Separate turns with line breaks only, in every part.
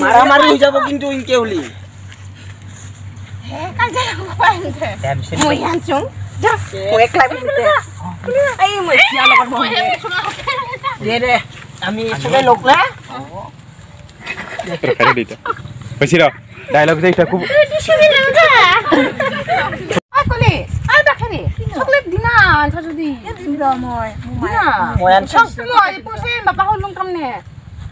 মারামারি হয়ে যাব কিন্তু ইনকে হলি আমি সবাই লোক না ডায়লগ এটা খুব
চকলেট দিনা যদি বাপা হলুম কামনে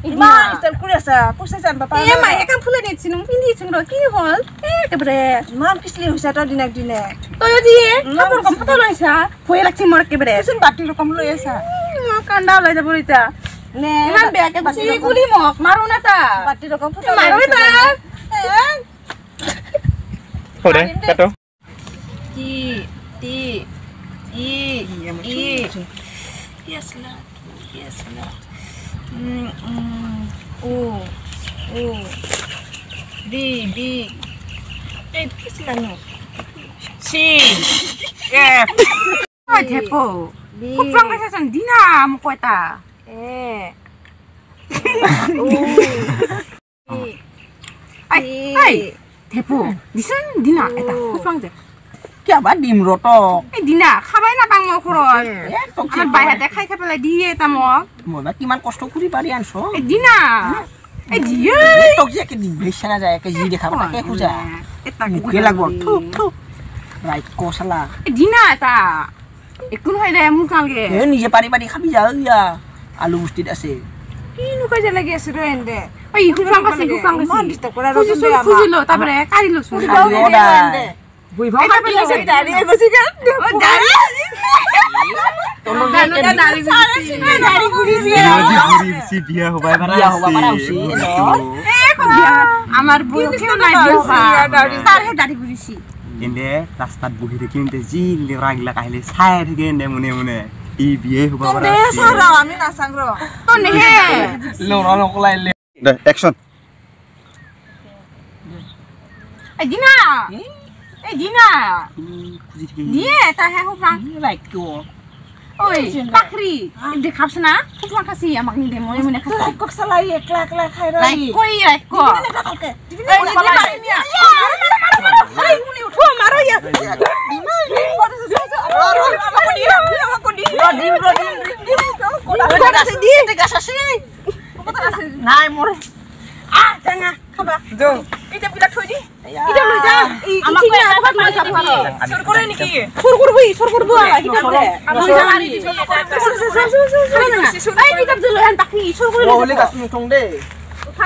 ইমান ইস্তাল কৰি আছা পইচা জান বাপা এ মাই একাম ফুলে নিছিন পিন্ধিছিন ৰ কি হল একেবাৰে ইমান কিছলি হৈছে ত দিনক দিনে তই যি কাপোৰ কম ফটো লৈছা ভয় লাগছি মোৰ একেবাৰে চোন বাটি ৰকম লৈ আছা কান্দা ওলাই যাব ইতা নে ইমান বেয়াকে বাটি গুলি মোক মাৰো না তা বাটি ৰকম ফটো মাৰো তা
ওরে কাটো
টি টি ই ই ইয়াসলা ইয়াসলা O B B kisila no C F Ay tepo Kupang kasi san dina mo ko ita Ay tepo disan dina ita kupang de
क्या बात डिम रोटक
ए दिना खाबाय ना बां म खरस आमार बायहाते खाइ खापेला दिए ता म
मोबा किमान कष्ट करि पारि आनसो
ए दिना ए दिए
टक जे के दिबेसना जाय के जी देखाबा ताके खुजा एता मुखे लागबो थुक थुक राइट कोसला
ए दिना ता एकुन हायदे मुखालगे
ए निजे पारि पारि खाबि जा या आलु बुस्ति दासे
इनु काजे लागि आसे रे एंदे ओइ हुफां कासे मान दिस्ता करा रो दे खुजिलो ताबरे कारिलो सुन बुई भाव का पिला से दाड़ी है बसी का दाड़ी दाड़ी गुड़ी सी
बिया होबाय बारा
उसी
ए बिया আমার বুড়ো কেউ নাই তার হে দাড়ি গুড়ি सी
এন্ডে রাস্তাত বহি দেখিনতে জি লেরাগলা কাইলে ছাই থাকে এন্ডে মনে মনে ই বিয়ে হবা বারা
দে সারা আমি না সাংর তো নেহে
লোরা নকলাইলে
দে অ্যাকশন
এ দিনা ए दिना दिए ता है हुफां
लाइक को
ओइ पाखरी देखाबसना हुफां खासि आमाक निदे मने मने खासि लाइक कक सलाई एकला एकला खाइ रे लाइक कोइ लाइक को ए मारिमिया ए मुनि उठो मारो या दिमा নাই মোর আ জানা খাবা যো এটা পিলা থই দি এটা লই যা আমাক কই আবাত লই যাব সর করে নাকি সর করব এটা করে আমি জানি এই কিতাব লই আন বাকি সর করে
ওলে গাছ মুঠং দে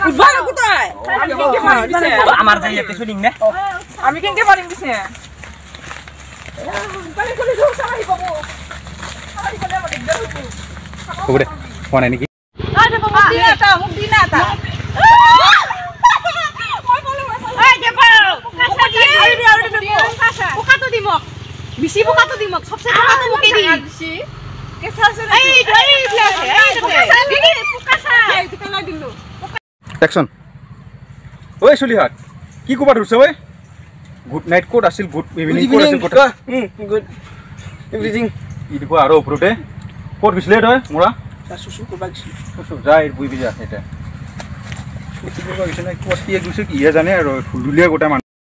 উঠবানা কোথায় আমি কেনকে পারিম দিছে
আমার যাইতে শুনিং না
আমি কেনকে পারিম দিছে কালে কলে জোর সারাই পাবো সারাই কলে আমাদের দেখো
ওরে ফোন আনি কি
আরে বাবা মুখ দিনা তা Bisi buka tuh dimok, सबसे buka tuh muke di. Kesal-kesal. Itu ini buka sa. Itu kan lagi dulu.
Action ওই সুলিহাট কি কবা ধরছ ওই গুড নাইট কোড আছিল গুড ইভিনিং কোড আছিল কোড
গুড এভরিথিং
ইদিকো আরো উপরতে কোড বিছলে তই মোরা
সুসু কবা গছি
সুসু যাই বুই বিজা এটা সুসু কবা গছি না কোড কি গুছে কি জানে আর হুলুলিয়া গোটা